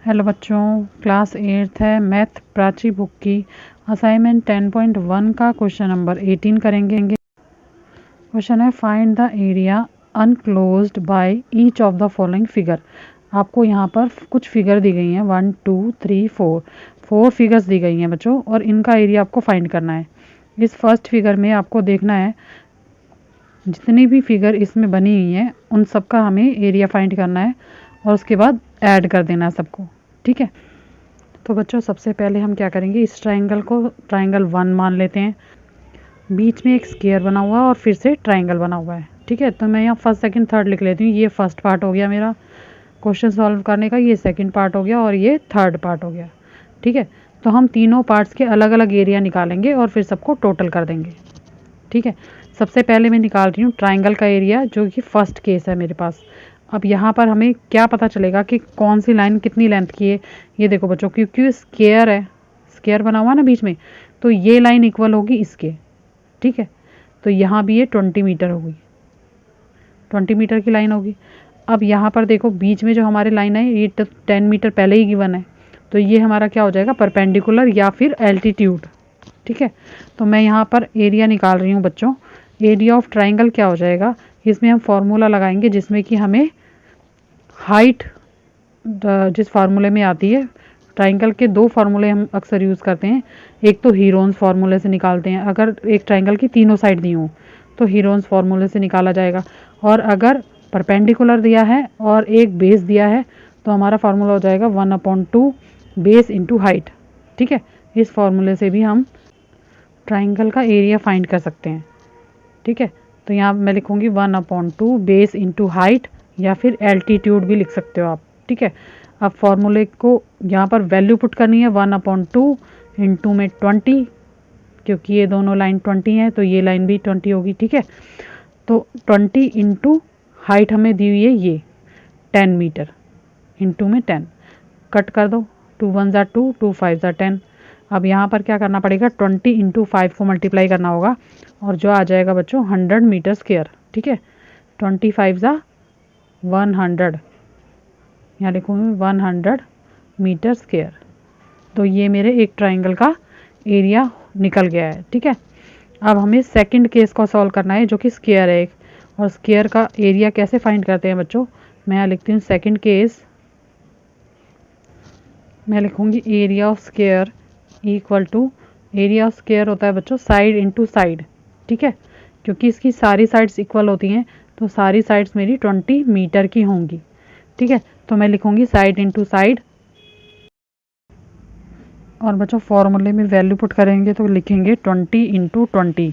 Hello बच्चों, class 8th है math Prachi book की असाइनमेंट 10.1 का क्वेश्चन नंबर 18 करेंगे। क्वेश्चन है find the area अनक्लोज्ड by each of the following figure. आपको यहाँ पर कुछ फिगर दी गई हैं 1 2 3 4 फिगर्स दी गई हैं बच्चों, और इनका एरिया आपको फाइंड करना है। इस फर्स्ट फिगर में आपको देखना है जितनी भी फिगर इसमें बनी हुई हैं उन सब का हमें एरिया फाइंड करना है और उसके बाद ऐड कर देना है सबको। ठीक है, तो बच्चों सबसे पहले हम क्या करेंगे, इस ट्रायंगल को ट्रायंगल 1 मान लेते हैं। बीच में एक स्क्वायर बना हुआ है और फिर से ट्रायंगल बना हुआ है। ठीक है, तो मैं यहाँ फर्स्ट सेकंड थर्ड लिख लेती हूँ। ये फर्स्ट पार्ट हो गया मेरा क्वेश्चन सॉल्व करने का, ये सेकंड पार्ट हो गया और ये थर्ड पार्ट हो गया। ठीक है, तो हम तीनों पार्ट्स के अलग अलग एरिया निकालेंगे और फिर सबको टोटल कर देंगे। ठीक है, सबसे पहले मैं निकाल रही हूँ ट्रायंगल का एरिया, जो कि फर्स्ट केस है मेरे पास। अब यहाँ पर हमें क्या पता चलेगा कि कौन सी लाइन कितनी लेंथ की है। ये देखो बच्चों, क्योंकि स्क्वायर है, स्क्वायर बना हुआ ना बीच में, तो ये लाइन इक्वल होगी इसके। ठीक है, तो यहाँ भी ये 20 मीटर होगी, 20 मीटर की लाइन होगी। अब यहाँ पर देखो बीच में जो हमारी लाइन है ये 10 मीटर पहले ही गिवन है, तो ये हमारा क्या हो जाएगा, परपेंडिकुलर या फिर एल्टीट्यूड। ठीक है, तो मैं यहाँ पर एरिया निकाल रही हूँ बच्चों। एरिया ऑफ ट्राइंगल क्या हो जाएगा, इसमें हम फॉर्मूला लगाएंगे जिसमें कि हमें हाइट जिस फार्मूले में आती है। ट्राइंगल के दो फार्मूले हम अक्सर यूज़ करते हैं। एक तो हीरोन्स फार्मूले से निकालते हैं, अगर एक ट्राइंगल की तीनों साइड दी हो तो हीरोन्स फार्मूले से निकाला जाएगा, और अगर परपेंडिकुलर दिया है और एक बेस दिया है तो हमारा फार्मूला हो जाएगा 1/2 बेस इंटू हाइट। ठीक है, इस फार्मूले से भी हम ट्राइंगल का एरिया फाइंड कर सकते हैं। ठीक है, तो यहाँ मैं लिखूँगी 1/2 बेस इंटू हाइट, या फिर एल्टीट्यूड भी लिख सकते हो आप। ठीक है, अब फॉर्मूले को यहाँ पर वैल्यू पुट करनी है 1/2 इंटू में 20, क्योंकि ये दोनों लाइन 20 है तो ये लाइन भी 20 होगी। ठीक है, तो 20 इंटू हाइट हमें दी हुई है ये 10 मीटर, इंटू में 10 कट कर दो, 2 1 ज़ा 2 2 5 ज़ा 10। अब यहाँ पर क्या करना पड़ेगा, 20 इंटू 5 को मल्टीप्लाई करना होगा और जो आ जाएगा बच्चों 100 मीटर स्क्वायर। ठीक है, 25 ज़ा 100, यहाँ लिखूँगी 100 मीटर स्क्वायर। तो ये मेरे एक ट्राइंगल का एरिया निकल गया है। ठीक है, अब हमें सेकंड केस को सॉल्व करना है जो कि स्क्वायर है एक, और स्क्वायर का एरिया कैसे फाइंड करते हैं बच्चों, मैं यहाँ लिखती हूँ सेकंड केस। मैं लिखूँगी area of square equal to, area of square होता है बच्चों साइड इंटू साइड। ठीक है, क्योंकि इसकी सारी साइड्स इक्वल होती हैं तो सारी साइड्स मेरी 20 मीटर की होंगी। ठीक है, तो मैं लिखूँगी साइड इंटू साइड, और बच्चों फॉर्मूले में वैल्यू पुट करेंगे तो लिखेंगे 20 इंटू 20,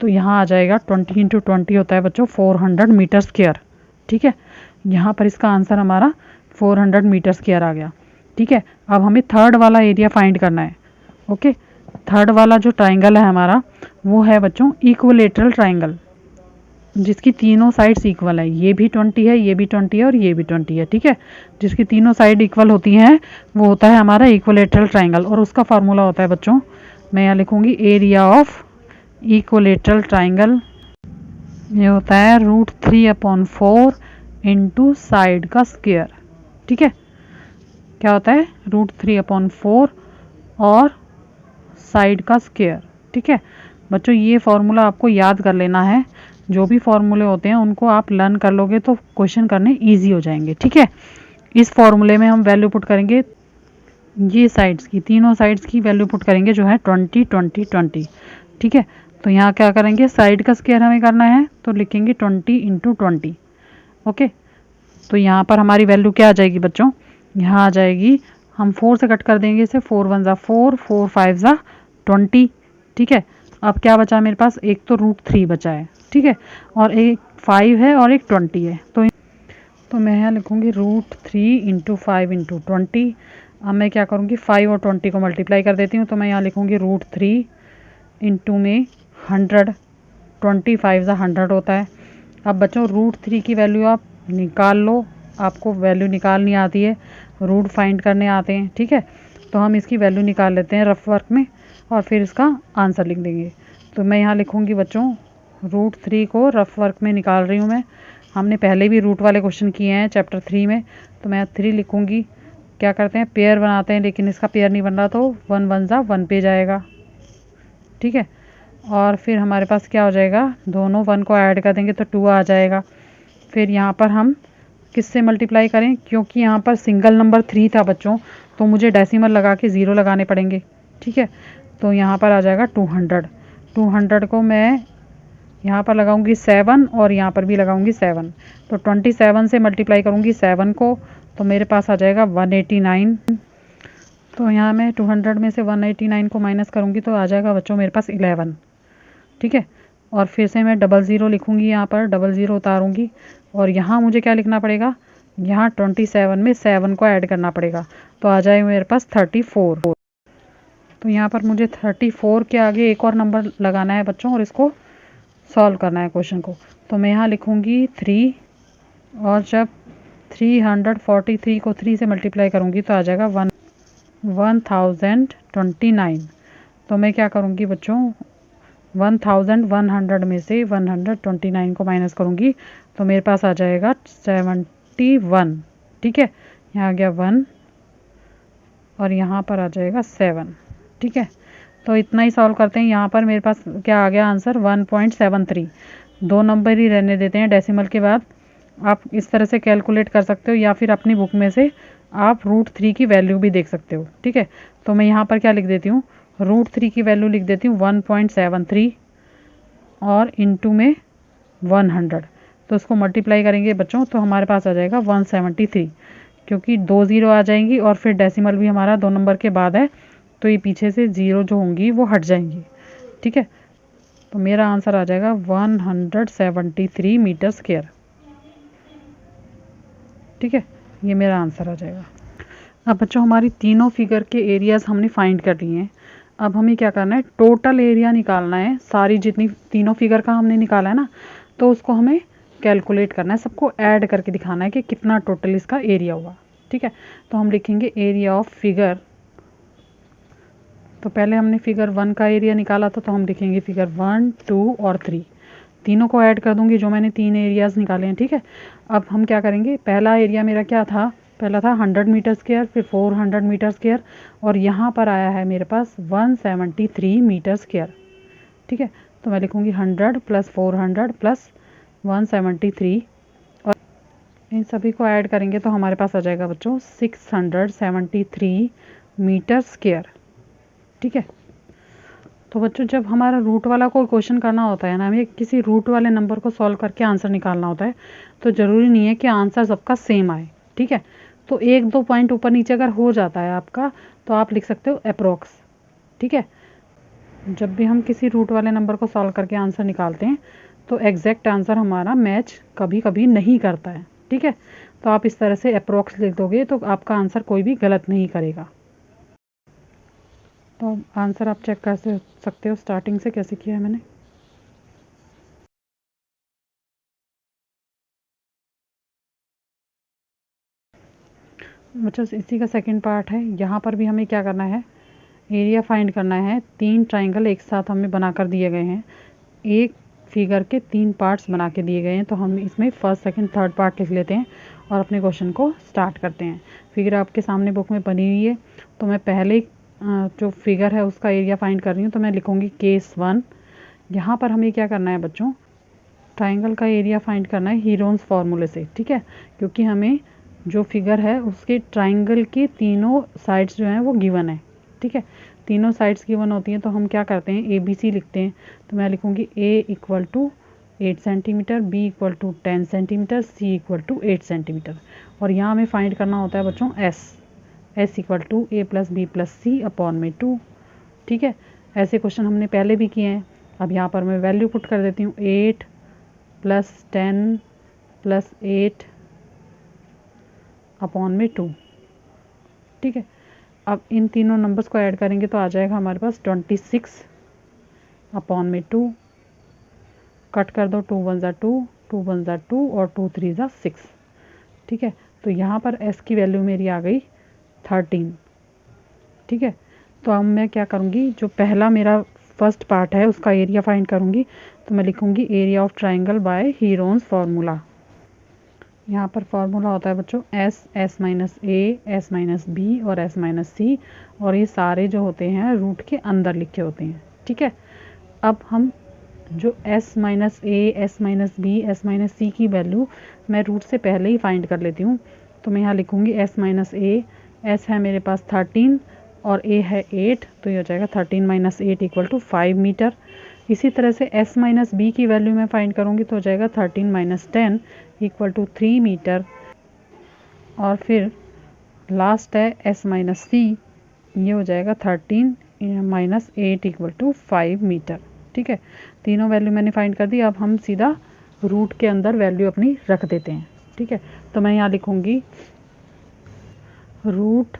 तो यहाँ आ जाएगा 20 इंटू 20 होता है बच्चों 400 मीटर स्क्वायर। ठीक है, यहाँ पर इसका आंसर हमारा 400 मीटर स्क्वायर आ गया। ठीक है, अब हमें थर्ड वाला एरिया फाइंड करना है। ओके, थर्ड वाला जो ट्राइंगल है हमारा वो है बच्चों इक्विलेटरल ट्राइंगल, जिसकी तीनों साइड्स इक्वल है। ये भी 20 है, ये भी 20 है और ये भी 20 है। ठीक है, जिसकी तीनों साइड इक्वल होती हैं वो होता है हमारा इक्विलेटरल ट्राइंगल, और उसका फार्मूला होता है बच्चों, मैं यहाँ लिखूँगी एरिया ऑफ इक्विलेटरल ट्राइंगल, ये होता है √3/4 इंटू साइड का स्क्वायर। ठीक है, क्या होता है √3/4 और साइड का स्क्वायर। ठीक है बच्चों, ये फार्मूला आपको याद कर लेना है। जो भी फार्मूले होते हैं उनको आप लर्न कर लोगे तो क्वेश्चन करने इजी हो जाएंगे। ठीक है, इस फार्मूले में हम वैल्यू पुट करेंगे, ये साइड्स की तीनों साइड्स की वैल्यू पुट करेंगे जो है 20 20 20। ठीक है, तो यहाँ क्या करेंगे, साइड का स्क्वायर हमें करना है तो लिखेंगे 20 इंटू 20। ओके, तो यहाँ पर हमारी वैल्यू क्या आ जाएगी बच्चों, यहाँ आ जाएगी, हम 4 से कट कर देंगे इसे, 4 1 ज़ा 4 4 5 ज़ा 20। ठीक है, अब क्या बचा मेरे पास, एक तो √3 बचा है। ठीक है, और एक 5 है और एक 20 है, तो मैं यहाँ लिखूँगी √3 इंटू 5 इंटू 20। अब मैं क्या करूँगी, 5 और 20 को मल्टीप्लाई कर देती हूँ, तो मैं यहाँ लिखूँगी √3 इंटू में 100, 25 ज़ा 100 होता है। अब बच्चों √3 की वैल्यू आप निकाल लो, आपको वैल्यू निकालनी आती है, रूट फाइंड करने आते हैं। ठीक है, तो हम इसकी वैल्यू निकाल लेते हैं रफ वर्क में और फिर इसका आंसर लिख देंगे। तो मैं यहाँ लिखूँगी बच्चों √3 को रफ वर्क में निकाल रही हूँ मैं, हमने पहले भी रूट वाले क्वेश्चन किए हैं चैप्टर 3 में, तो मैं 3 लिखूँगी क्या करते हैं, पेयर बनाते हैं, लेकिन इसका पेयर नहीं बन रहा तो 1 1 जा 1 पे जाएगा। ठीक है, और फिर हमारे पास क्या हो जाएगा, दोनों 1 को ऐड कर देंगे तो 2 आ जाएगा। फिर यहाँ पर हम किससे मल्टीप्लाई करें, क्योंकि यहाँ पर सिंगल नंबर 3 था बच्चों, तो मुझे डेसिमल लगा के 0 लगाने पड़ेंगे। ठीक है, तो यहाँ पर आ जाएगा 200। 200 को मैं यहाँ पर लगाऊंगी 7 और यहाँ पर भी लगाऊंगी 7, तो 27 से मल्टीप्लाई करूँगी 7 को, तो मेरे पास आ जाएगा 189। तो यहाँ मैं 200 में से 189 को माइनस करूँगी तो आ जाएगा बच्चों मेरे पास 11। ठीक है, और फिर से मैं 00 लिखूँगी, यहाँ पर 00 उतारूँगी, और यहाँ मुझे क्या लिखना पड़ेगा, यहाँ 27 में 7 को ऐड करना पड़ेगा, तो आ जाएगा मेरे पास 34। तो यहाँ पर मुझे 34 के आगे एक और नंबर लगाना है बच्चों, और इसको सॉल्व करना है क्वेश्चन को। तो मैं यहाँ लिखूँगी 3, और जब 343 को 3 से मल्टीप्लाई करूँगी तो आ जाएगा 1029। तो मैं क्या करूँगी बच्चों, 1100 में से 129 को माइनस करूँगी तो मेरे पास आ जाएगा 71। ठीक है, यहाँ आ गया 1 और यहाँ पर आ जाएगा 7। ठीक है, तो इतना ही सॉल्व करते हैं। यहाँ पर मेरे पास क्या आ गया आंसर, 1.73। 2 नंबर ही रहने देते हैं डेसिमल के बाद। आप इस तरह से कैलकुलेट कर सकते हो, या फिर अपनी बुक में से आप √3 की वैल्यू भी देख सकते हो। ठीक है, तो मैं यहाँ पर क्या लिख देती हूँ, √3 की वैल्यू लिख देती हूँ 1.73 और इंटू में 100, तो उसको मल्टीप्लाई करेंगे बच्चों तो हमारे पास आ जाएगा 173, क्योंकि 2 ज़ीरो आ जाएंगी और फिर डेसिमल भी हमारा 2 नंबर के बाद है, तो ये पीछे से 0 जो होंगी वो हट जाएंगी। ठीक है, तो मेरा आंसर आ जाएगा 173 मीटर स्क्वायर। ठीक है, ये मेरा आंसर आ जाएगा। अब बच्चों हमारी तीनों फिगर के एरियाज़ हमने फाइंड कर लिए हैं। अब हमें क्या करना है, टोटल एरिया निकालना है। सारी जितनी तीनों फिगर का हमने निकाला है ना, तो उसको हमें कैलकुलेट करना है, सबको ऐड करके दिखाना है कि कितना टोटल इसका एरिया हुआ। ठीक है, तो हम लिखेंगे एरिया ऑफ फिगर। तो पहले हमने फिगर 1 का एरिया निकाला था, तो हम लिखेंगे फिगर 1 2 और 3, तीनों को ऐड कर दूंगी जो मैंने 3 एरियाज़ निकाले हैं। ठीक है, अब हम क्या करेंगे, पहला एरिया मेरा क्या था, पहला था 100 मीटर स्क्वायर, फिर 400 मीटर स्क्वायर, और यहाँ पर आया है मेरे पास 173 मीटर स्क्वायर। ठीक है, तो मैं लिखूँगी 100 + 400 + 173, और इन सभी को ऐड करेंगे तो हमारे पास आ जाएगा बच्चों 673 मीटर स्क्वायर। ठीक है, तो बच्चों जब हमारा रूट वाला कोई क्वेश्चन करना होता है ना, हमें किसी रूट वाले नंबर को सॉल्व करके आंसर निकालना होता है, तो ज़रूरी नहीं है कि आंसर सबका सेम आए। ठीक है, तो 1-2 पॉइंट ऊपर नीचे अगर हो जाता है आपका, तो आप लिख सकते हो अप्रोक्स। ठीक है, जब भी हम किसी रूट वाले नंबर को सॉल्व करके आंसर निकालते हैं तो एग्जैक्ट आंसर हमारा मैच कभी कभी नहीं करता है। ठीक है, तो आप इस तरह से अप्रोक्स लिख दोगे तो आपका आंसर कोई भी गलत नहीं करेगा। तो आंसर आप चेक कर सकते हो स्टार्टिंग से कैसे किया है मैंने। बच्चों इसी का सेकंड पार्ट है। यहाँ पर भी हमें क्या करना है, एरिया फाइंड करना है। 3 ट्राइंगल एक साथ हमें बनाकर दिए गए हैं, एक फिगर के 3 पार्ट्स बना के दिए गए हैं, तो हम इसमें फर्स्ट सेकंड थर्ड पार्ट लिख लेते हैं और अपने क्वेश्चन को स्टार्ट करते हैं। फिगर आपके सामने बुक में बनी हुई है, तो मैं पहले जो फिगर है उसका एरिया फाइंड कर रही हूँ, तो मैं लिखूँगी केस 1। यहाँ पर हमें क्या करना है बच्चों, ट्राइंगल का एरिया फाइंड करना है हीरोन्स फार्मूले से। ठीक है, क्योंकि हमें जो फिगर है उसके ट्राइंगल की तीनों साइड्स जो हैं वो गिवन है। ठीक है, तीनों साइड्स गिवन होती हैं, तो हम क्या करते हैं, ABC लिखते हैं। तो मैं लिखूँगी A = 8 centimetre, B = 10 centimetre, C = 8 centimetre, और यहाँ हमें फाइंड करना होता है बच्चों S = A + B + C/ 2। ठीक है, ऐसे क्वेश्चन हमने पहले भी किए हैं। अब यहाँ पर मैं वैल्यू पुट कर देती हूँ, 8 + 10 + 8/2। ठीक है, अब इन तीनों नंबर्स को ऐड करेंगे तो आ जाएगा हमारे पास 26/2। कट कर दो, 2 1 = 2, 2 1 = 2 और 2 3 = 6। ठीक है, तो यहाँ पर S की वैल्यू मेरी आ गई 13। ठीक है, तो अब मैं क्या करूँगी, जो पहला मेरा फर्स्ट पार्ट है उसका एरिया फाइंड करूँगी, तो मैं लिखूँगी area of triangle by Heron's formula. यहाँ पर फॉर्मूला होता है बच्चों S, S minus A, S minus B और एस माइनस सी, और ये सारे जो होते हैं रूट के अंदर लिखे होते हैं। ठीक है, अब हम जो S minus A, S minus B, S minus C की वैल्यू मैं रूट से पहले ही फाइंड कर लेती हूँ। तो मैं यहाँ लिखूँगी एस माइनस ए, एस है मेरे पास 13 और ए है 8, तो ये हो जाएगा 13 माइनस 8 इक्वल टू 5 मीटर। इसी तरह से एस माइनस बी की वैल्यू मैं फाइंड करूँगी तो हो जाएगा 13 माइनस 10 इक्वल टू 3 मीटर। और फिर लास्ट है एस माइनस सी, ये हो जाएगा 13 माइनस 8 इक्वल टू 5 मीटर। ठीक है, तीनों वैल्यू मैंने फाइंड कर दी। अब हम सीधा रूट के अंदर वैल्यू अपनी रख देते हैं। ठीक है, तो मैं यहाँ लिखूँगी रूट,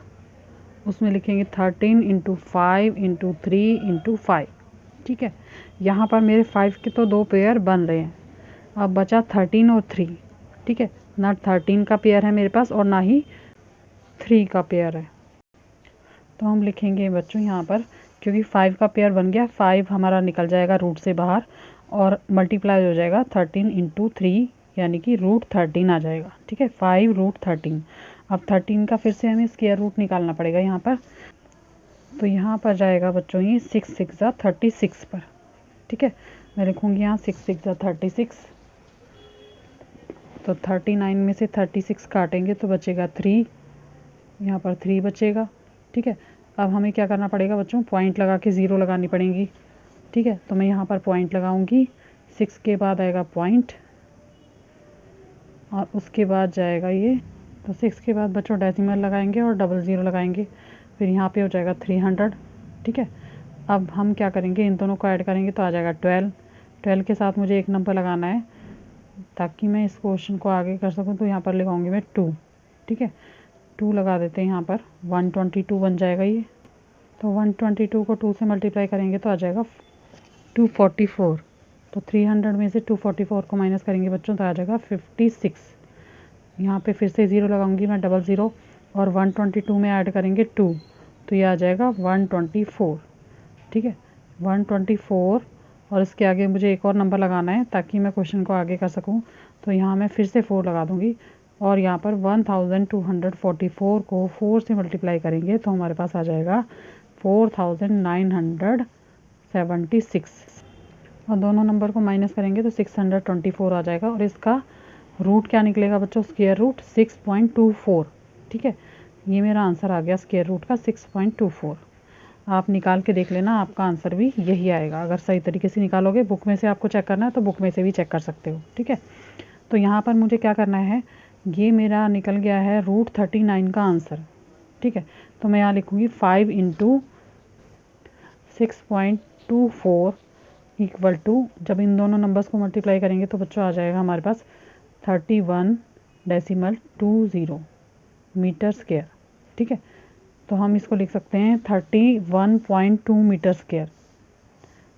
उसमें लिखेंगे 13 इंटू 5 इंटू 3 इंटू 5। ठीक है, यहाँ पर मेरे 5 के तो 2 पेयर बन रहे हैं, अब बचा 13 और 3। ठीक है, ना 13 का पेयर है मेरे पास और ना ही 3 का पेयर है। तो हम लिखेंगे बच्चों यहाँ पर, क्योंकि 5 का पेयर बन गया, 5 हमारा निकल जाएगा रूट से बाहर और मल्टीप्लाई हो जाएगा 13 इंटू 3, यानी कि रूट 13 आ जाएगा। ठीक है, 5 रूट 13। अब 13 का फिर से हमें स्क्वायर रूट निकालना पड़ेगा यहाँ पर, तो यहाँ पर जाएगा बच्चों ये 6 6 36 पर। ठीक है, मैं लिखूँगी यहाँ 6 6 36, तो 39 में से 36 काटेंगे तो बचेगा 3, यहाँ पर 3 बचेगा। ठीक है, अब हमें क्या करना पड़ेगा बच्चों, पॉइंट लगा के 0 लगानी पड़ेंगी। ठीक है, तो मैं यहाँ पर पॉइंट लगाऊंगी, 6 के बाद आएगा पॉइंट और उसके बाद जाएगा ये, तो 6 के बाद बच्चों डेसिमल लगाएंगे और 00 लगाएंगे, फिर यहाँ पे हो जाएगा 300। ठीक है, अब हम क्या करेंगे, इन दोनों को ऐड करेंगे तो आ जाएगा 12। 12 के साथ मुझे एक नंबर लगाना है ताकि मैं इस क्वेश्चन को आगे कर सकूं, तो यहाँ पर लगाऊंगी मैं 2। ठीक है, 2 लगा देते हैं यहाँ पर, 122 बन जाएगा ये। तो 122 को 2 से मल्टीप्लाई करेंगे तो आ जाएगा 244। तो 300 में से 244 को माइनस करेंगे बच्चों तो आ जाएगा 56। यहाँ पे फिर से 0 लगाऊंगी मैं, 00, और 122 में ऐड करेंगे 2, तो ये आ जाएगा 124। ठीक है, 124, और इसके आगे मुझे एक और नंबर लगाना है ताकि मैं क्वेश्चन को आगे कर सकूं, तो यहाँ मैं फिर से 4 लगा दूंगी और यहाँ पर 1244 को 4 से मल्टीप्लाई करेंगे तो हमारे पास आ जाएगा 4976, और दोनों नंबर को माइनस करेंगे तो 624 आ जाएगा, और इसका रूट क्या निकलेगा बच्चों, स्क्वायर रूट 6.24। ठीक है, ये मेरा आंसर आ गया स्क्वायर रूट का 6.24। आप निकाल के देख लेना, आपका आंसर भी यही आएगा। अगर सही तरीके से निकालोगे, बुक में से आपको चेक करना है तो बुक में से भी चेक कर सकते हो। ठीक है, तो यहाँ पर मुझे क्या करना है, ये मेरा निकल गया है रूट 39 का आंसर। ठीक है, तो मैं यहाँ लिखूँगी 5 इंटू 6.24 इक्वल टू, जब इन दोनों नंबर्स को मल्टीप्लाई करेंगे तो बच्चों आ जाएगा हमारे पास 31.20 मीटर स्क्वायर। ठीक है, तो हम इसको लिख सकते हैं 31.2 मीटर स्क्वायर।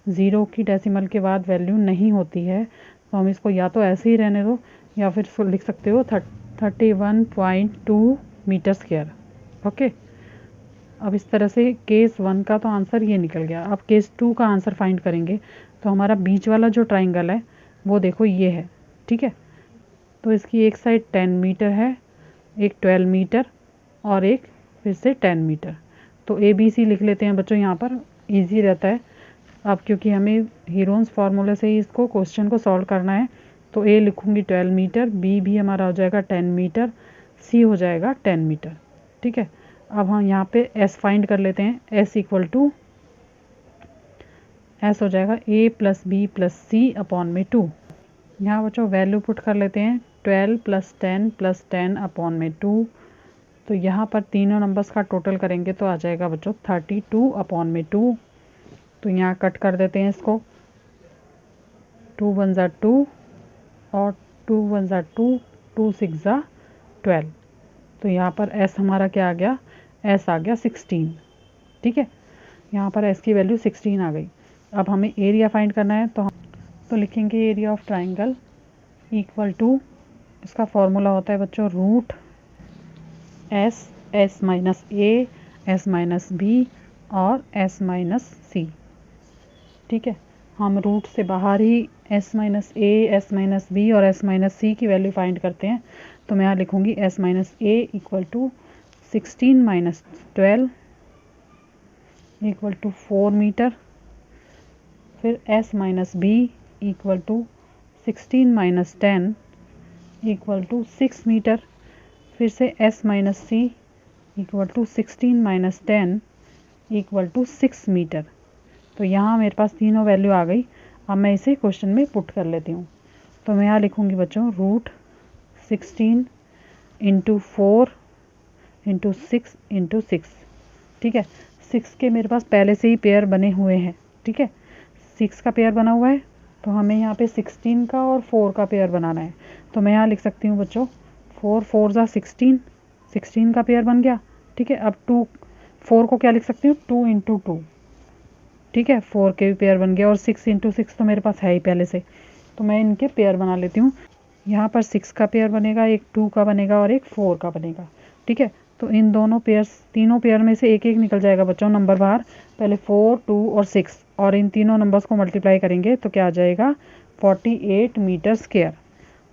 0 की डेसिमल के बाद वैल्यू नहीं होती है, तो हम इसको या तो ऐसे ही रहने दो या फिर इसको लिख सकते हो 31.2 मीटर स्क्वायर। ओके, अब इस तरह से केस 1 का तो आंसर ये निकल गया। अब केस 2 का आंसर फाइंड करेंगे, तो हमारा बीच वाला जो ट्राइंगल है वो देखो ये है। ठीक है, तो इसकी एक साइड 10 मीटर है, एक 12 मीटर और एक फिर से 10 मीटर। तो ABC लिख लेते हैं बच्चों, यहाँ पर इजी रहता है। अब क्योंकि हमें हीरोन्स फार्मूले से ही इसको क्वेश्चन को सॉल्व करना है, तो A लिखूँगी 12 मीटर, B भी हमारा हो जाएगा 10 मीटर, C हो जाएगा 10 मीटर। ठीक है, अब हम यहाँ पे S फाइंड कर लेते हैं। S इक्वल टू S हो जाएगा A plus B plus C upon में 2। यहाँ बच्चों वैल्यू पुट कर लेते हैं, 12 प्लस 10 अपॉन में 2। तो यहाँ पर तीनों नंबर्स का टोटल करेंगे तो आ जाएगा बच्चों 32 अपॉन में 2। तो यहाँ कट कर देते हैं इसको, 2 1 ज़ा 2 और 2 1 ज़ा 2, 2 6 ज़ा 12। तो यहाँ पर S हमारा क्या आ गया, S आ गया 16। ठीक है, यहाँ पर S की वैल्यू 16 आ गई। अब हमें एरिया फाइंड करना है, तो लिखेंगे area of triangle equal to, इसका फॉर्मूला होता है बच्चों root S, S minus A, S minus B और S माइनस C। ठीक है, हम रूट से बाहर ही S minus A, S minus B और S माइनस C की वैल्यू फाइंड करते हैं। तो मैं यहाँ लिखूँगी s minus A equal to 16 minus 12 equal to 4 metre. फिर s minus B equal to 16 minus 10 equal to 6 metre. फिर से s minus C equal to 16 minus 10 equal to 6 metre. तो यहाँ मेरे पास तीनों वैल्यू आ गई। अब मैं इसे क्वेश्चन में पुट कर लेती हूँ। तो मैं यहाँ लिखूँगी बच्चों रूट 16 इंटू 4 इंटू 6 इंटू 6। ठीक है, 6 के मेरे पास पहले से ही पेयर बने हुए हैं। ठीक है, 6 का पेयर बना हुआ है, तो हमें यहाँ पे 16 का और 4 का पेयर बनाना है। तो मैं यहाँ लिख सकती हूँ बच्चों 4 4 ज़ा 16 का पेयर बन गया। ठीक है, अब 4 को क्या लिख सकती हूँ 2 इंटू 2। ठीक है, 4 के भी पेयर बन गया और 6 इंटू 6 तो मेरे पास है ही पहले से, तो मैं इनके पेयर बना लेती हूँ। यहाँ पर 6 का पेयर बनेगा, एक 2 का बनेगा और एक 4 का बनेगा। ठीक है, तो इन दोनों पेयर्स, तीनों पेयर में से एक एक निकल जाएगा बच्चों नंबर बाहर। पहले 4 2 और 6 और इन तीनों नंबर्स को मल्टीप्लाई करेंगे तो क्या आ जाएगा 48 मीटर स्क्वायर।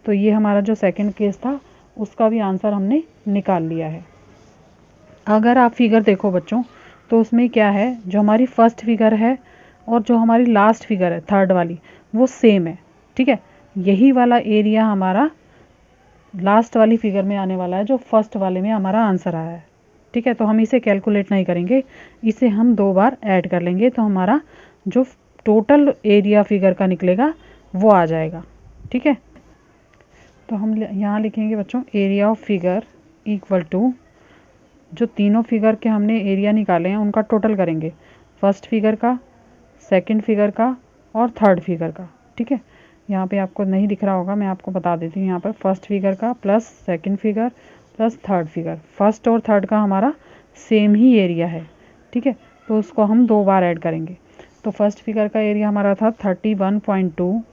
तो ये हमारा जो सेकंड केस था उसका भी आंसर हमने निकाल लिया है। अगर आप फिगर देखो बच्चों तो उसमें क्या है, जो हमारी फर्स्ट फिगर है और जो हमारी लास्ट फिगर है थर्ड वाली वो सेम है। ठीक है, यही वाला एरिया हमारा लास्ट वाली फिगर में आने वाला है जो फर्स्ट वाले में हमारा आंसर आया है। ठीक है, तो हम इसे कैलकुलेट नहीं करेंगे, इसे हम 2 बार ऐड कर लेंगे तो हमारा जो टोटल एरिया फिगर का निकलेगा वो आ जाएगा। ठीक है, तो हम यहाँ लिखेंगे बच्चों area of figure equal to जो तीनों फिगर के हमने एरिया निकाले हैं उनका टोटल करेंगे, फर्स्ट फिगर का, सेकंड फिगर का और थर्ड फिगर का। ठीक है, यहाँ पे आपको नहीं दिख रहा होगा, मैं आपको बता देती हूँ। यहाँ पर फर्स्ट फिगर का plus second figure plus third figure, first और थर्ड का हमारा सेम ही एरिया है। ठीक है, तो उसको हम 2 बार ऐड करेंगे। तो फर्स्ट फिगर का एरिया हमारा था 31.2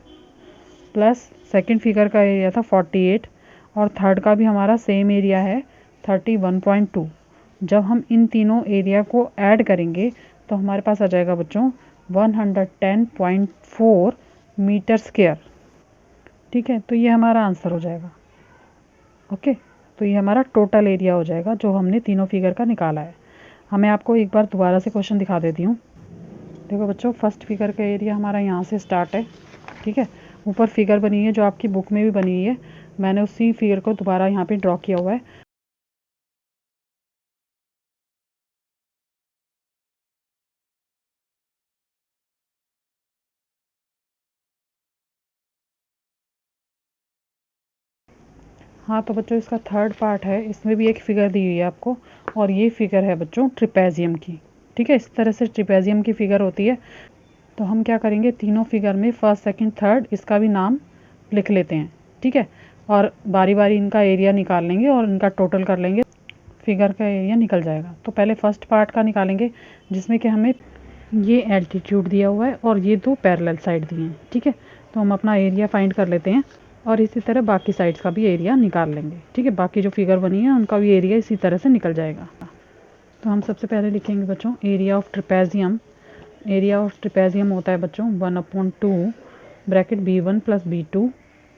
प्लस सेकंड फिगर का एरिया था 48 और थर्ड का भी हमारा सेम एरिया है 31.2। जब हम इन तीनों एरिया को ऐड करेंगे तो हमारे पास आ जाएगा बच्चों 110.4 मीटर स्क्वायर। ठीक है, तो ये हमारा आंसर हो जाएगा। ओके, तो ये हमारा टोटल एरिया हो जाएगा जो हमने तीनों फिगर का निकाला है। मैं आपको एक बार दोबारा से क्वेश्चन दिखा देती हूँ। देखो बच्चों, फर्स्ट फिगर का एरिया हमारा यहाँ से स्टार्ट है। ठीक है, ऊपर फिगर बनी है जो आपकी बुक में भी बनी हुई है, मैंने उसी फिगर को दोबारा यहाँ पे ड्रॉ किया हुआ है। हाँ, तो बच्चों इसका थर्ड पार्ट है, इसमें भी एक फिगर दी हुई है आपको और ये फिगर है बच्चों ट्रिपेजियम की। ठीक है, इस तरह से ट्रिपेजियम की फिगर होती है। तो हम क्या करेंगे, तीनों फिगर में फर्स्ट सेकंड थर्ड इसका भी नाम लिख लेते हैं। ठीक है, और बारी बारी इनका एरिया निकाल लेंगे और इनका टोटल कर लेंगे, फिगर का एरिया निकल जाएगा। तो पहले फर्स्ट पार्ट का निकालेंगे जिसमें कि हमें ये एल्टीट्यूड दिया हुआ है और ये 2 पैरेलल साइड दिए हैं। ठीक है, तो हम अपना एरिया फाइंड कर लेते हैं और इसी तरह बाकी साइड्स का भी एरिया निकाल लेंगे। ठीक है, बाकी जो फिगर बनी है उनका भी एरिया इसी तरह से निकल जाएगा। तो हम सबसे पहले लिखेंगे बच्चों area of trapezium. Area of trapezium होता है बच्चों 1/2 bracket B1 plus B2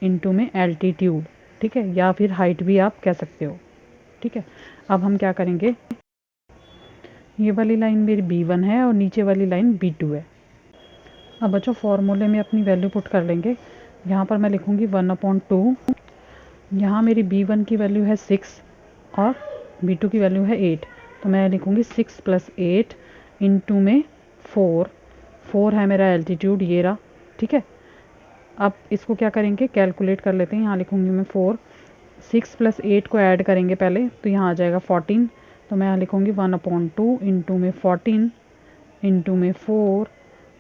into में एल्टीट्यूड। ठीक है, या फिर हाइट भी आप कह सकते हो। ठीक है, अब हम क्या करेंगे, ये वाली लाइन मेरी B1 है और नीचे वाली लाइन B2 है। अब बच्चों फॉर्मूले में अपनी वैल्यू पुट कर लेंगे। यहाँ पर मैं लिखूँगी 1/2, यहाँ मेरी B1 की वैल्यू है 6 और B2 की वैल्यू है 8, तो मैं लिखूँगी 6 + 8 इंटू में 4 है मेरा एल्टीट्यूड, ये रहा। ठीक है, अब इसको क्या करेंगे, कैलकुलेट कर लेते हैं। यहाँ लिखूँगी मैं 4, 6 + 8 को ऐड करेंगे पहले तो यहाँ आ जाएगा 14, तो मैं यहाँ लिखूँगी 1/2 इंटू में 14 इंटू में 4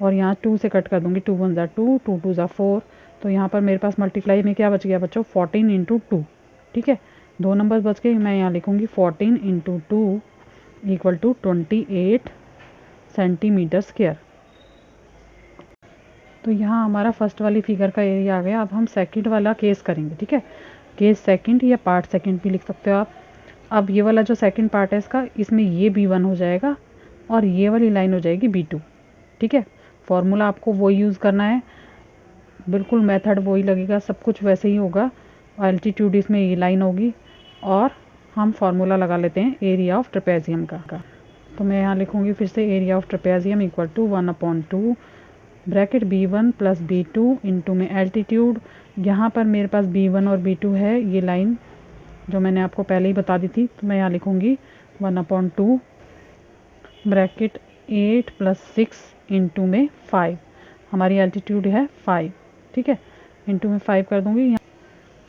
और यहाँ 2 से कट कर दूँगी, 2 1 ज़ा 2, 2 2 ज़ा 4। तो यहाँ पर मेरे पास मल्टीप्लाई में क्या बच गया बच्चों 14 इंटू 2। ठीक है, 2 नंबर बच गए, मैं यहाँ लिखूँगी 14 into 2 equal to 28 centimetre square. तो यहाँ हमारा फर्स्ट वाली फिगर का एरिया आ गया। अब हम सेकंड वाला केस करेंगे। ठीक है, केस सेकंड या पार्ट सेकंड भी लिख सकते हो आप। अब ये वाला जो सेकंड पार्ट है इसका, इसमें ये B1 हो जाएगा और ये वाली लाइन हो जाएगी B2। ठीक है, फॉर्मूला आपको वही यूज़ करना है, बिल्कुल मेथड वही लगेगा, सब कुछ वैसे ही होगा। एल्टीट्यूड इसमें ये लाइन होगी और हम फार्मूला लगा लेते हैं एरिया ऑफ ट्रेपेजियम का। तो मैं यहाँ लिखूँगी फिर से area of trapezium equal to 1/2 bracket B1 plus B2 into में एल्टीट्यूड। यहाँ पर मेरे पास B1 और B2 है, ये लाइन जो मैंने आपको पहले ही बता दी थी। तो मैं यहाँ लिखूँगी 1/2 ब्रैकेट 8 प्लस 6 इंटू में 5, हमारी एल्टीट्यूड है 5, ठीक है, इंटू में 5 कर दूँगी। यहाँ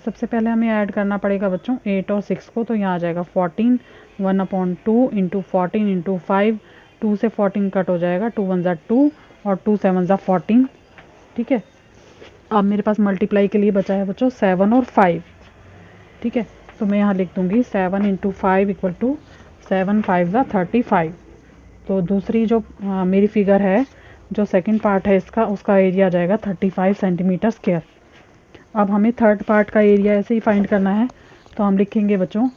सबसे पहले हमें ऐड करना पड़ेगा बच्चों 8 और 6 को, तो यहाँ आ जाएगा 14, 1/2 इंटू 14 इंटू 5, 2 से 14 कट हो जाएगा, 2 1 ज़ा 2 और 2 7 ज़ा 14, ठीक है। अब मेरे पास मल्टीप्लाई के लिए बचा है बच्चों 7 और 5, ठीक है। तो मैं यहाँ लिख दूँगी 7 इंटू 5 इक्वल टू 7 5 ज़ा 35। तो दूसरी जो मेरी फिगर है, जो सेकंड पार्ट है इसका, उसका एरिया आ जाएगा 35 सेंटीमीटर स्क्वायर। अब हमें थर्ड पार्ट का एरिया ऐसे ही फाइंड करना है, तो हम लिखेंगे बच्चों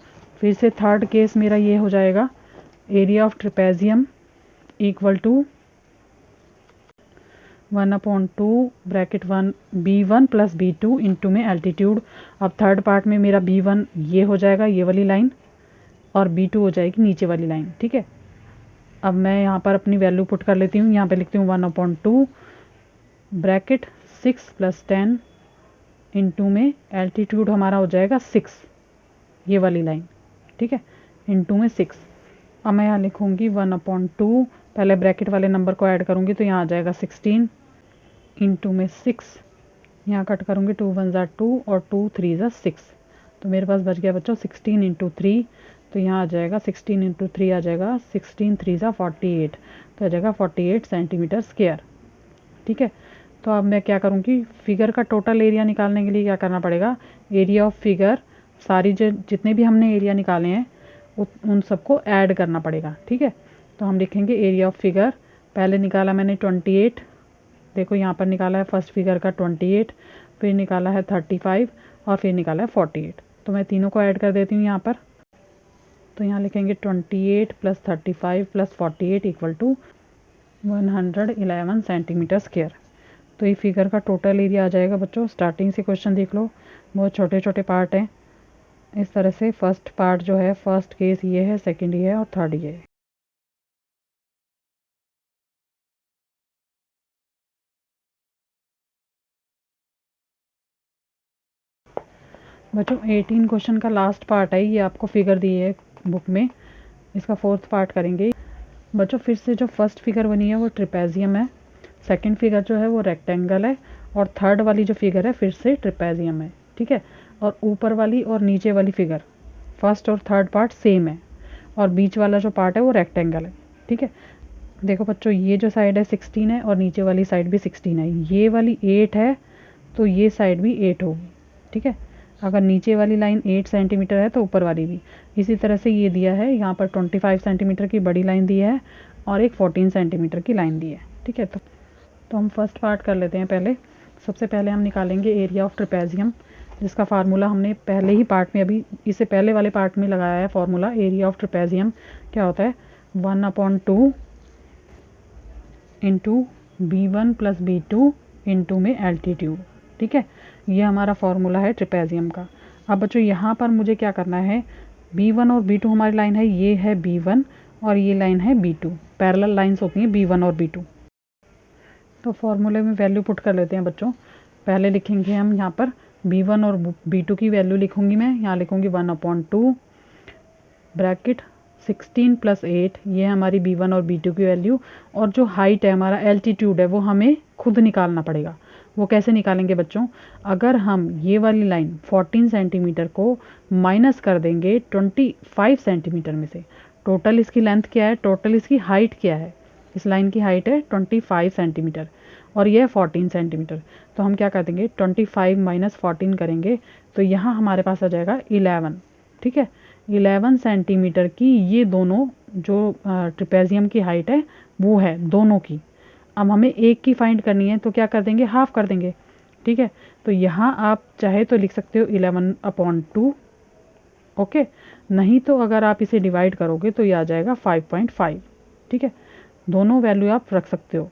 फिर से थर्ड केस मेरा ये हो जाएगा area of trapezium equal to 1/2 bracket 1 B1 plus B2 into में एल्टीट्यूड। अब थर्ड पार्ट में मेरा B1 ये हो जाएगा, ये वाली लाइन, और B2 हो जाएगी नीचे वाली लाइन, ठीक है। अब मैं यहाँ पर अपनी वैल्यू पुट कर लेती हूँ, यहाँ पे लिखती हूँ 1/2 ब्रैकेट 6 प्लस 10 इंटू में एल्टीट्यूड हमारा हो जाएगा 6, ये वाली लाइन, ठीक है, इंटू में 6। अब मैं यहाँ लिखूँगी 1/2, पहले ब्रैकेट वाले नंबर को ऐड करूँगी तो यहाँ आ जाएगा 16 इंटू में 6, यहाँ कट करूँगी 2 1 ज़ा 2 और 2 3 ज़ा 6, तो मेरे पास बच गया बच्चों 16 इंटू 3, तो यहाँ आ जाएगा 16 इंटू 3 आ जाएगा 16 3 ज़ा 48, तो आ जाएगा 48 सेंटीमीटर स्क्वायर, ठीक है। तो अब मैं क्या करूँगी, फिगर का टोटल एरिया निकालने के लिए क्या करना पड़ेगा, एरिया ऑफ फिगर सारी जो जितने भी हमने एरिया निकाले हैं उन सबको ऐड करना पड़ेगा, ठीक है। तो हम लिखेंगे एरिया ऑफ फिगर, पहले निकाला मैंने 28, देखो यहाँ पर निकाला है फर्स्ट फिगर का 28, फिर निकाला है 35 और फिर निकाला है 48, तो मैं तीनों को ऐड कर देती हूँ यहाँ पर। तो यहाँ लिखेंगे 28 plus 35 plus 48 equal to 111 centimetre square. तो ये फिगर का टोटल एरिया आ जाएगा बच्चों। स्टार्टिंग से क्वेश्चन देख लो, बहुत छोटे छोटे पार्ट हैं इस तरह से। फर्स्ट पार्ट जो है, फर्स्ट केस ये है, सेकंड ये है और थर्ड ये है। बच्चों 18 क्वेश्चन का लास्ट पार्ट है, ये आपको फिगर दी है बुक में, इसका फोर्थ पार्ट करेंगे बच्चों। फिर से जो फर्स्ट फिगर बनी है वो ट्रेपेजियम है, सेकंड फिगर जो है वो रेक्टेंगल है, और थर्ड वाली जो फिगर है फिर से ट्रेपेजियम है, ठीक है। और ऊपर वाली और नीचे वाली फिगर, फर्स्ट और थर्ड पार्ट सेम है, और बीच वाला जो पार्ट है वो रेक्टेंगल है, ठीक है। देखो बच्चों, ये जो साइड है 16 है और नीचे वाली साइड भी 16 है, ये वाली 8 है तो ये साइड भी 8 होगी, ठीक है। अगर नीचे वाली लाइन 8 सेंटीमीटर है तो ऊपर वाली भी इसी तरह से ये दिया है। यहाँ पर 25 सेंटीमीटर की बड़ी लाइन दी है और एक 14 सेंटीमीटर की लाइन दी है, ठीक है। तो हम फर्स्ट पार्ट कर लेते हैं पहले। सबसे पहले हम निकालेंगे एरिया ऑफ ट्रेपेजियम, जिसका फार्मूला हमने पहले ही पार्ट में, अभी इससे पहले वाले पार्ट में लगाया है फार्मूला। एरिया ऑफ ट्रेपेजियम क्या होता है, 1/2 into B1 plus B2 into में एल्टीट्यूड, ठीक है। ये हमारा फार्मूला है ट्रेपेजियम का। अब बच्चों यहाँ पर मुझे क्या करना है, B1 और B2 हमारी लाइन है, ये है B1 और ये लाइन है B2, पैरेलल लाइंस होती हैं B1 और B2। तो फार्मूले में वैल्यू पुट कर लेते हैं बच्चों। पहले लिखेंगे हम यहाँ पर B1 और B2 की वैल्यू लिखूँगी मैं, यहाँ लिखूँगी 1/2 ब्रैकेट 16 प्लस 8, ये हमारी B1 और B2 की वैल्यू। और जो हाइट है हमारा, एल्टीट्यूड है, वो हमें खुद निकालना पड़ेगा। वो कैसे निकालेंगे बच्चों, अगर हम ये वाली लाइन 14 सेंटीमीटर को माइनस कर देंगे 25 सेंटीमीटर में से, टोटल इसकी लेंथ क्या है, टोटल इसकी हाइट क्या है, इस लाइन की हाइट है 25 सेंटीमीटर और ये है 14 सेंटीमीटर। तो हम क्या कर देंगे, 25 माइनस 14 करेंगे तो यहाँ हमारे पास आ जाएगा 11, ठीक है। 11 सेंटीमीटर की ये दोनों जो ट्रेपेजियम की हाइट है वो है दोनों की। अब हमें एक की फाइंड करनी है तो क्या कर देंगे, हाफ कर देंगे, ठीक है। तो यहाँ आप चाहे तो लिख सकते हो 11/2, ओके। नहीं तो अगर आप इसे डिवाइड करोगे तो ये आ जाएगा 5.5, ठीक है। दोनों वैल्यू आप रख सकते हो,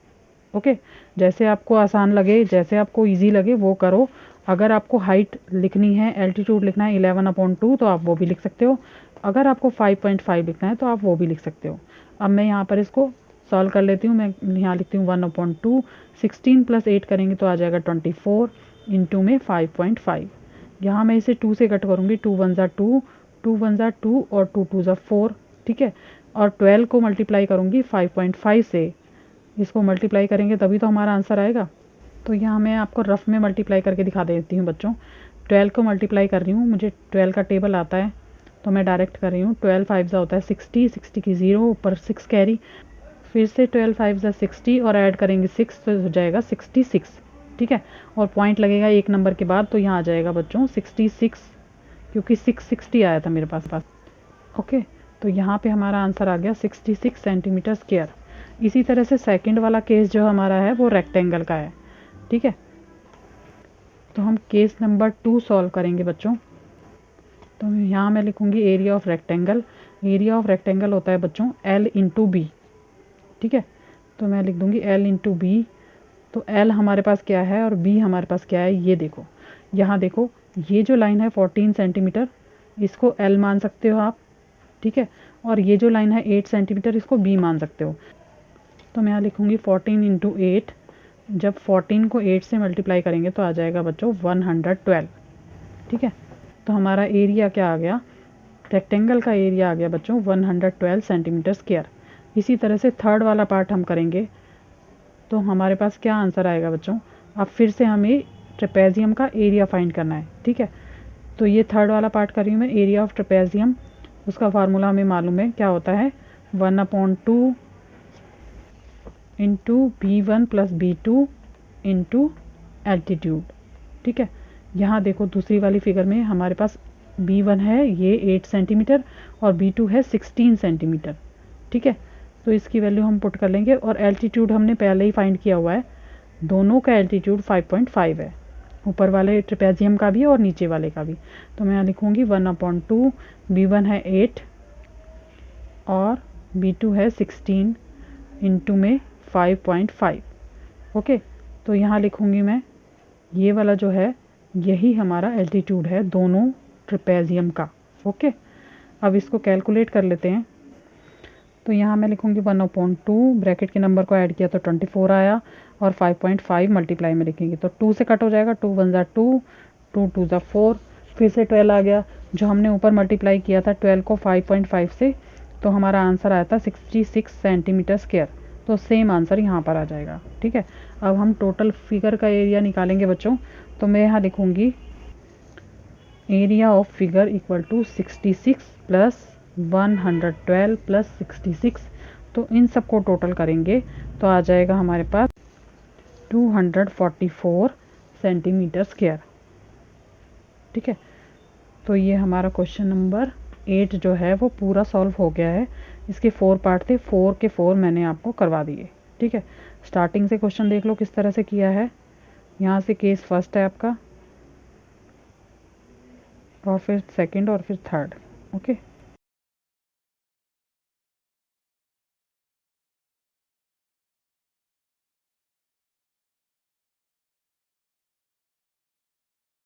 ओके। जैसे आपको आसान लगे, जैसे आपको इजी लगे वो करो। अगर आपको हाइट लिखनी है, एल्टीट्यूड लिखना है 11/2 तो आप वो भी लिख सकते हो। अगर आपको 5.5 लिखना है तो आप वो भी लिख सकते हो। अब मैं यहाँ पर इसको सॉल्व कर लेती हूँ। मैं यहाँ लिखती हूँ 1/2, 16 + 8 करेंगे तो आ जाएगा 24 इंटू में 5.5। यहाँ मैं इसे 2 से कट करूँगी, 2 × 1 = 2, 2 × 1 = 2 और 2 × 2 = 4, ठीक है। और 12 को मल्टीप्लाई करूँगी 5.5 से, इसको मल्टीप्लाई करेंगे तभी तो हमारा आंसर आएगा। तो यहाँ मैं आपको रफ में मल्टीप्लाई करके दिखा देती हूँ बच्चों। 12 को मल्टीप्लाई कर रही हूँ, मुझे 12 का टेबल आता है तो मैं डायरेक्ट कर रही हूँ। 12 5 होता है 60, 60 की 0 ऊपर 6 कैरी, फिर से 12 5 60 और ऐड करेंगे 6 तो हो जाएगा 66, ठीक है। और पॉइंट लगेगा एक नंबर के बाद, तो यहाँ आ जाएगा बच्चों 66, क्योंकि 660 आया था मेरे पास। ओके, तो यहाँ पे हमारा आंसर आ गया 66 सेंटीमीटर स्क्वायर। इसी तरह से सेकंड वाला केस जो हमारा है वो रेक्टेंगल का है, ठीक है। तो हम केस नंबर 2 सॉल्व करेंगे बच्चों। तो यहाँ मैं लिखूँगी area of rectangle. Area of rectangle होता है बच्चों L × B, ठीक है। तो मैं लिख दूँगी L × B। तो L हमारे पास क्या है और B हमारे पास क्या है, ये देखो। यहाँ देखो, ये जो लाइन है 14 सेंटीमीटर, इसको L मान सकते हो आप, ठीक है। और ये जो लाइन है 8 सेंटीमीटर, इसको B मान सकते हो। तो मैं यहाँ लिखूँगी 14 × 8। जब 14 को 8 से मल्टीप्लाई करेंगे तो आ जाएगा बच्चों 112, ठीक है। तो हमारा एरिया क्या आ गया, रेक्टेंगल का एरिया आ गया बच्चों 112 सेंटीमीटर स्क्वायर। इसी तरह से थर्ड वाला पार्ट हम करेंगे तो हमारे पास क्या आंसर आएगा बच्चों। अब फिर से हमें ट्रेपेजियम का एरिया फाइंड करना है, ठीक है। तो ये थर्ड वाला पार्ट कर रही हूँ मैं, एरिया ऑफ ट्रेपेजियम। उसका फार्मूला हमें मालूम है क्या होता है, 1/2 into B1 + B2 into altitude, ठीक है। यहाँ देखो दूसरी वाली फिगर में हमारे पास B1 है ये 8 सेंटीमीटर और B2 है 16 सेंटीमीटर, ठीक है। तो इसकी वैल्यू हम पुट कर लेंगे और एल्टीट्यूड हमने पहले ही फाइंड किया हुआ है, दोनों का एल्टीट्यूड 5.5 है, ऊपर वाले ट्रेपेजियम का भी और नीचे वाले का भी। तो मैं यहाँ लिखूँगी 1/2, B1 है 8 और B2 है 16 इंटू में 5.5, ओके। तो यहाँ लिखूँगी मैं ये वाला जो है यही हमारा एल्टीट्यूड है दोनों ट्रेपेजियम का, ओके। अब इसको कैलकुलेट कर लेते हैं। तो यहाँ मैं लिखूँगी 1/2, ब्रैकेट के नंबर को ऐड किया तो 24 आया और 5.5 मल्टीप्लाई में लिखेंगे तो 2 से कट हो जाएगा, 2 × 1 = 2, 2 × 2 = 4, फिर से 12 आ गया। जो हमने ऊपर मल्टीप्लाई किया था 12 को 5.5 से, तो हमारा आंसर आया था 66 सेंटीमीटर स्क्वायर। तो सेम आंसर यहाँ पर आ जाएगा, ठीक है। अब हम टोटल फिगर का एरिया निकालेंगे बच्चों। तो मैं यहाँ लिखूँगी area of figure equal to 66 + 112 + 66। तो इन सब को टोटल करेंगे तो आ जाएगा हमारे पास 244 सेंटीमीटर स्क्वायर, ठीक है। तो ये हमारा क्वेश्चन नंबर 8 जो है वो पूरा सॉल्व हो गया है। इसके 4 पार्ट थे, 4 के 4 मैंने आपको करवा दिए, ठीक है। स्टार्टिंग से क्वेश्चन देख लो किस तरह से किया है। यहाँ से केस फर्स्ट है आपका और फिर सेकंड और फिर थर्ड, ओके।